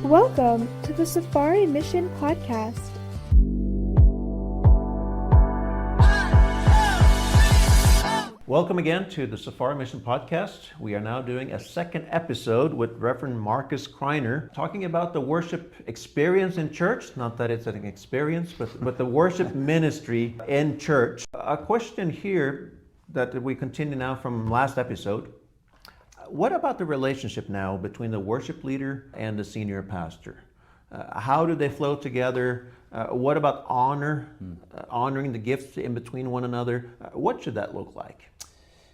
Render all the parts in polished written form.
Welcome to the Safari Mission Podcast. Welcome again to the Safari Mission Podcast. We are now doing a second episode with Reverend Marcus Criner, talking about the worship experience in church. Not that it's an experience, but the worship ministry in church. A question here that we continue now from last episode. What about the relationship now between the worship leader and the senior pastor? How do they flow together? What about honoring the gifts in between one another? What should that look like?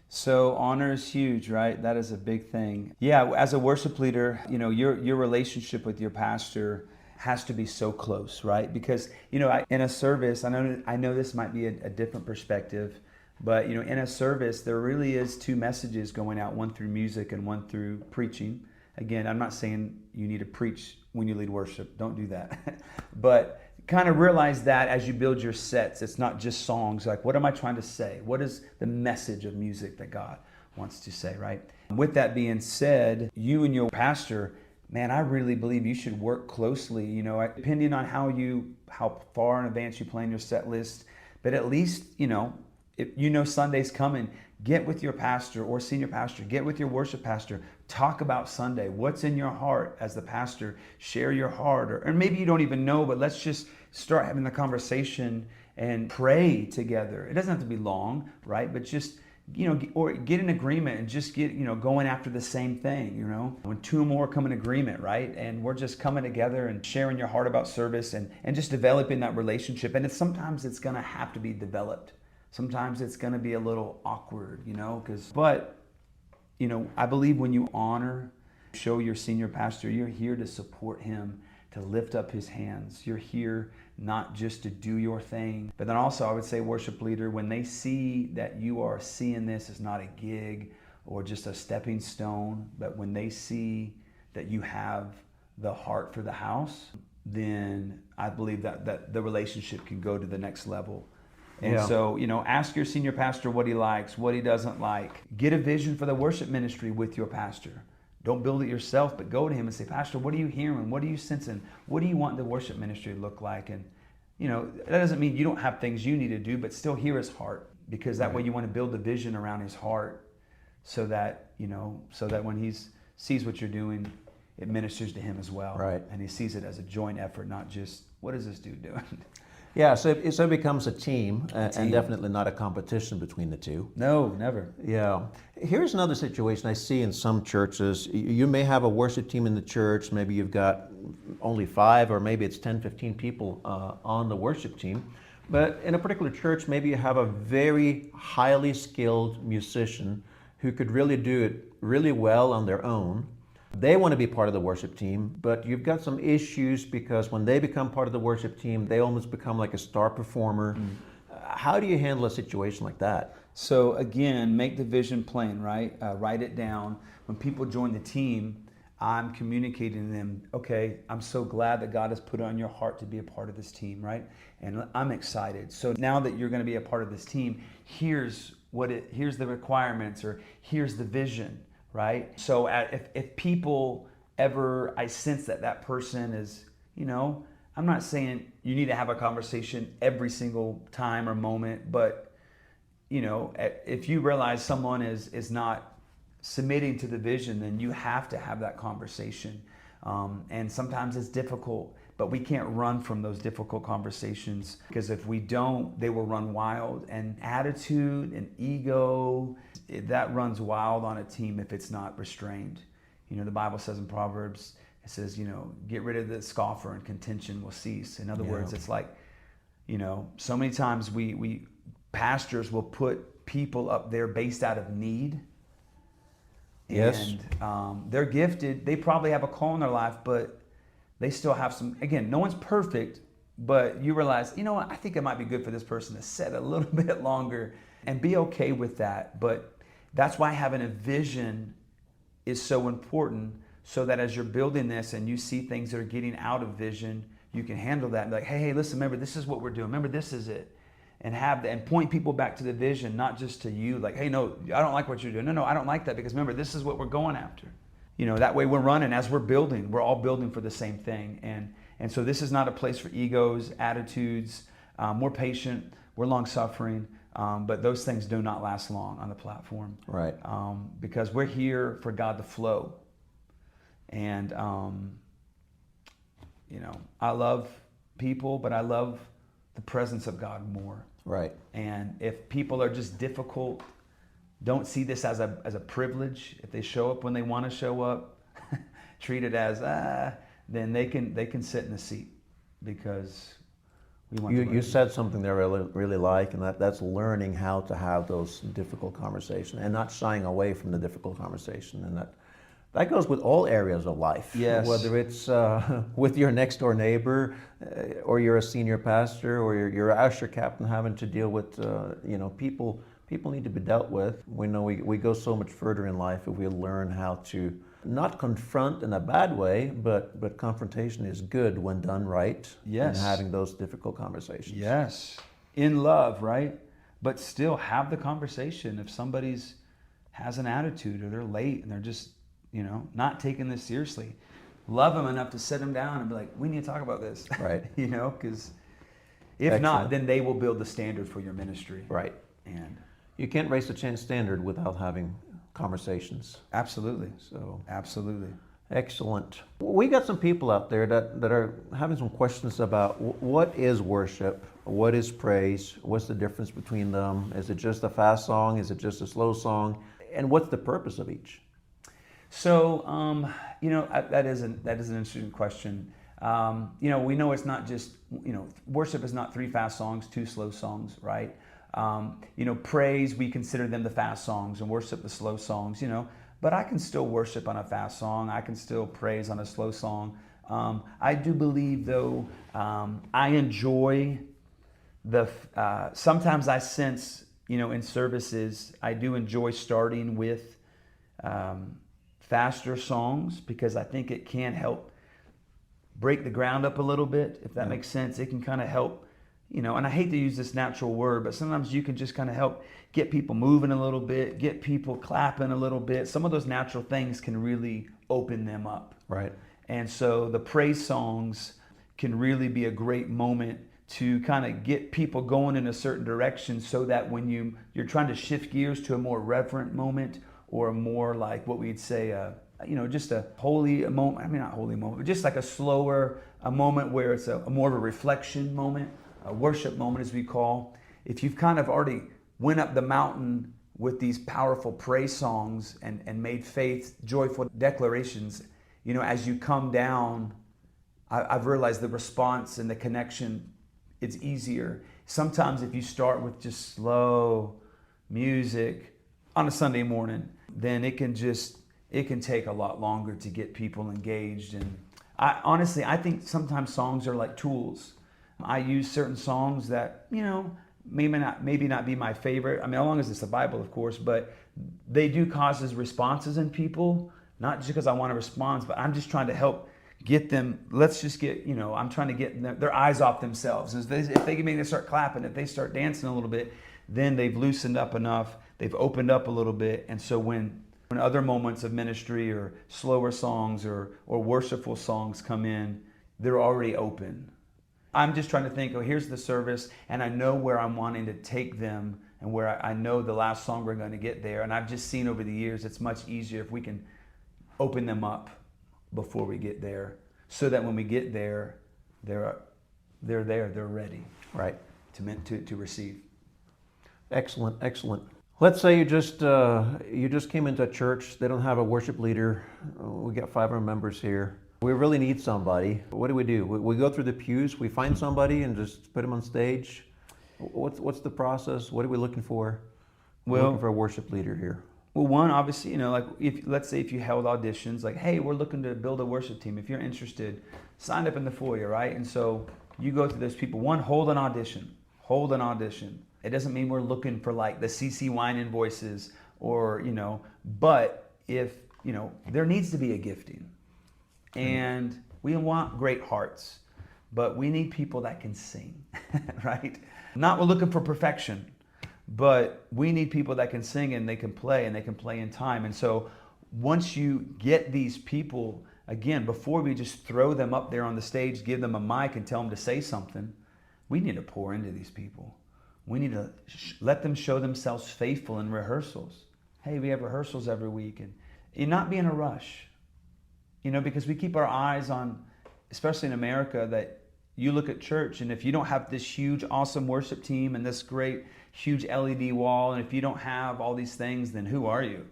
So honor is huge, right? That is a big thing. Yeah, as a worship leader, your relationship with your pastor has to be so close, right? Because, in a service, I know this might be a different perspective, but, in a service, there really is two messages going out, one through music and one through preaching. Again, I'm not saying you need to preach when you lead worship. Don't do that. But kind of realize that as you build your sets, it's not just songs. Like, what am I trying to say? What is the message of music that God wants to say, right? With that being said, you and your pastor, man, I really believe you should work closely, depending on how far in advance you plan your set list. But at least, if Sunday's coming, get with your pastor or senior pastor, get with your worship pastor, talk about Sunday. What's in your heart as the pastor? Share your heart. Or maybe you don't even know, but let's just start having the conversation and pray together. It doesn't have to be long, right? But just, or get an agreement and just get, going after the same thing, When two or more come in agreement, right? And we're just coming together and sharing your heart about service and just developing that relationship. And sometimes it's going to have to be developed. Sometimes it's going to be a little awkward, but I believe when you show your senior pastor, you're here to support him, to lift up his hands. You're here not just to do your thing, but then also I would say worship leader, when they see that you are seeing this as not a gig or just a stepping stone, but when they see that you have the heart for the house, then I believe that the relationship can go to the next level. And so, ask your senior pastor what he likes, what he doesn't like. Get a vision for the worship ministry with your pastor. Don't build it yourself, but go to him and say, Pastor, what are you hearing? What are you sensing? What do you want the worship ministry to look like? And, that doesn't mean you don't have things you need to do, but still hear his heart, because that way you want to build a vision around his heart so that when he sees what you're doing, it ministers to him as well. Right. And he sees it as a joint effort, not just, what is this dude doing? Yeah, so it becomes a team, and definitely not a competition between the two. No, never. Yeah. Here's another situation I see in some churches. You may have a worship team in the church. Maybe you've got only 5, or maybe it's 10, 15 people on the worship team. But in a particular church, maybe you have a very highly skilled musician who could really do it really well on their own. They want to be part of the worship team, but you've got some issues because when they become part of the worship team, they almost become like a star performer. How do you handle a situation like that? So again, make the vision plain, right? Write it down. When people join the team, I'm communicating to them, okay, I'm so glad that God has put it on your heart to be a part of this team, right? And I'm excited. So now that you're going to be a part of this team, here's the requirements, or here's the vision. Right? So if people ever, I sense that person is, I'm not saying you need to have a conversation every single time or moment, but, if you realize someone is not submitting to the vision, then you have to have that conversation. And sometimes it's difficult, but we can't run from those difficult conversations, because if we don't, they will run wild. And attitude and ego, that runs wild on a team if it's not restrained. The Bible says in Proverbs, it says, get rid of the scoffer and contention will cease. In other words, it's like, so many times we pastors will put people up there based out of need. Yes. And they're gifted. They probably have a call in their life, but they still have some, again, no one's perfect, but you realize, what, I think it might be good for this person to set a little bit longer, and be okay with that. But that's why having a vision is so important, so that as you're building this and you see things that are getting out of vision, you can handle that and be like, hey, listen, remember, this is what we're doing. Remember, this is it. And point people back to the vision, not just to you, like, hey, no, I don't like what you're doing. No, I don't like that, because remember, this is what we're going after. that way we're running as we're building. We're all building for the same thing. And so this is not a place for egos, attitudes. We're patient, we're long-suffering, but those things do not last long on the platform. Right. Because we're here for God to flow. And, I love people, but I love the presence of God more. Right. And if people are just difficult, don't see this as a privilege. If they show up when they want to show up, treat it as then they can sit in the seat, because we want. You said something there I really like, and that's learning how to have those difficult conversations and not shying away from the difficult conversation, and that goes with all areas of life. Yes. Whether it's with your next door neighbor, or you're a senior pastor, or you're an usher captain having to deal with people. People need to be dealt with. We know we go so much further in life if we learn how to not confront in a bad way, but confrontation is good when done right. Yes. And having those difficult conversations. Yes. In love, right? But still have the conversation. If somebody's has an attitude, or they're late and they're just, not taking this seriously, love them enough to sit them down and be like, we need to talk about this. Right. Because if not, then they will build the standard for your ministry. Right. And you can't raise the standard without having conversations. Absolutely. So absolutely. Excellent. We got some people out there that are having some questions about what is worship, what is praise, what's the difference between them? Is it just a fast song? Is it just a slow song? And what's the purpose of each? So, that is an interesting question. We know it's not just, worship is not 3 fast songs, 2 slow songs, right? Praise, we consider them the fast songs, and worship the slow songs, but I can still worship on a fast song. I can still praise on a slow song. I do believe, though, I enjoy sometimes I sense, in services, I do enjoy starting with faster songs, because I think it can help break the ground up a little bit, if that makes sense. It can kind of help, and I hate to use this natural word, but sometimes you can just kind of help get people moving a little bit, get people clapping a little bit. Some of those natural things can really open them up. Right. And so the praise songs can really be a great moment to kind of get people going in a certain direction, so that when you're trying to shift gears to a more reverent moment, or a more like what we'd say, just a holy moment. I mean, not holy moment, but just like a moment where it's a more of a reflection moment, a worship moment, as we call. If you've kind of already went up the mountain with these powerful praise songs and made faith, joyful declarations, as you come down, I've realized the response and the connection, it's easier. Sometimes if you start with just slow music on a Sunday morning, then it can take a lot longer to get people engaged. And I think sometimes songs are like tools. I use certain songs that, maybe not be my favorite. I mean, as long as it's the Bible, of course, but they do causes responses in people, not just because I want a response, but I'm just trying to help get them. Let's just get, I'm trying to get their eyes off themselves. If they maybe start clapping, if they start dancing a little bit, then they've loosened up enough, they've opened up a little bit. And so when other moments of ministry or slower songs or worshipful songs come in, they're already open. I'm just trying to think, here's the service, and I know where I'm wanting to take them, and where I know the last song we're going to get there. And I've just seen over the years, it's much easier if we can open them up before we get there, so that when we get there, they're ready, right, to receive. Excellent. Let's say you just came into a church. They don't have a worship leader. We got 500 members here. We really need somebody. What do? We go through the pews. We find somebody and just put them on stage. What's the process? What are we looking for? We're looking for a worship leader here. Well, one, obviously, like let's say if you held auditions, like, hey, we're looking to build a worship team. If you're interested, sign up in the foyer, right? And so you go through those people. One, hold an audition. It doesn't mean we're looking for like the CC wine invoices or, but if, there needs to be a gifting. And we want great hearts, but we need people that can sing, right? We're looking for perfection, but we need people that can sing and they can play in time. And so once you get these people, again, before we just throw them up there on the stage, give them a mic and tell them to say something, we need to pour into these people. We need to let them show themselves faithful in rehearsals. Hey, we have rehearsals every week, and not be in a rush, because we keep our eyes on, especially in America, that you look at church, and if you don't have this huge, awesome worship team and this great, huge LED wall, and if you don't have all these things, then who are you?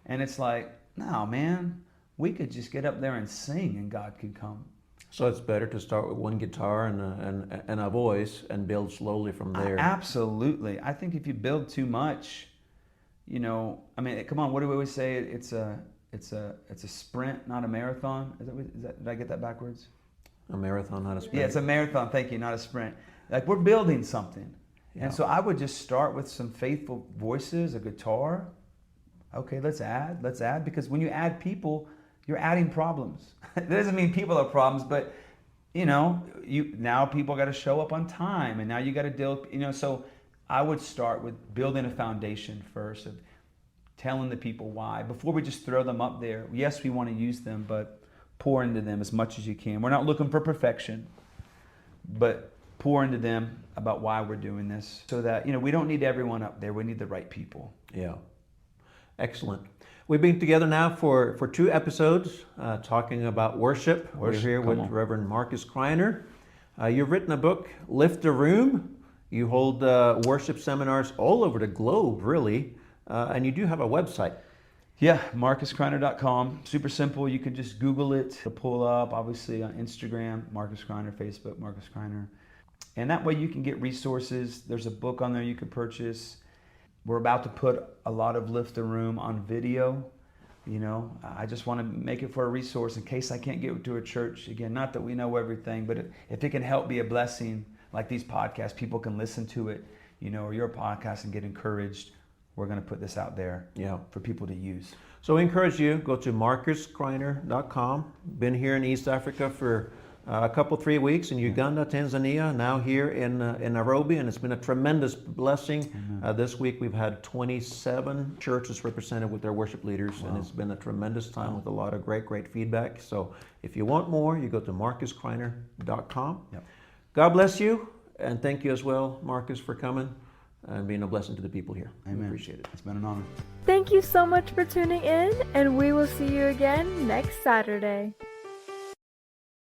And it's like, no, man, we could just get up there and sing, and God could come. So it's better to start with one guitar and a voice and build slowly from there. Absolutely. I think if you build too much, come on, what do we always say? It's a sprint, not a did I get that backwards? A marathon, not a sprint. Yeah, it's a marathon, thank you, not a sprint. Like, we're building something. Yeah. And so I would just start with some faithful voices, a guitar. Okay, let's add, because when you add people, you're adding problems. That doesn't mean people are problems, but now people got to show up on time, and now you got to deal. So I would start with building a foundation first of telling the people why before we just throw them up there. Yes, we want to use them, but pour into them as much as you can. We're not looking for perfection, but pour into them about why we're doing this, so that we don't need everyone up there. We need the right people. Yeah, excellent. We've been together now for 2 episodes talking about worship. We're here with Reverend Marcus Criner. You've written a book, Lift the Room. You hold worship seminars all over the globe, really, and you do have a website. Yeah, marcuscriner.com. Super simple. You can just Google it to pull up. Obviously on Instagram, Marcus Criner, Facebook, Marcus Criner. And that way you can get resources. There's a book on there you can purchase. We're about to put a lot of Lift the Room on video. I just want to make it for a resource in case I can't get to a church. Again, not that we know everything, but if it can help be a blessing, like these podcasts, people can listen to it, or your podcast and get encouraged. We're going to put this out there for people to use. So we encourage you, go to marcuscriner.com. Been here in East Africa for a couple, 3 weeks in Uganda, Tanzania, now here in Nairobi, and it's been a tremendous blessing. This week we've had 27 churches represented with their worship leaders, and it's been a tremendous time with a lot of great feedback. So if you want more, you go to marcuscriner.com. Yep. God bless you, and thank you as well, Marcus, for coming and being a blessing to the people here. Amen. We appreciate it. It's been an honor. Thank you so much for tuning in, and we will see you again next Saturday.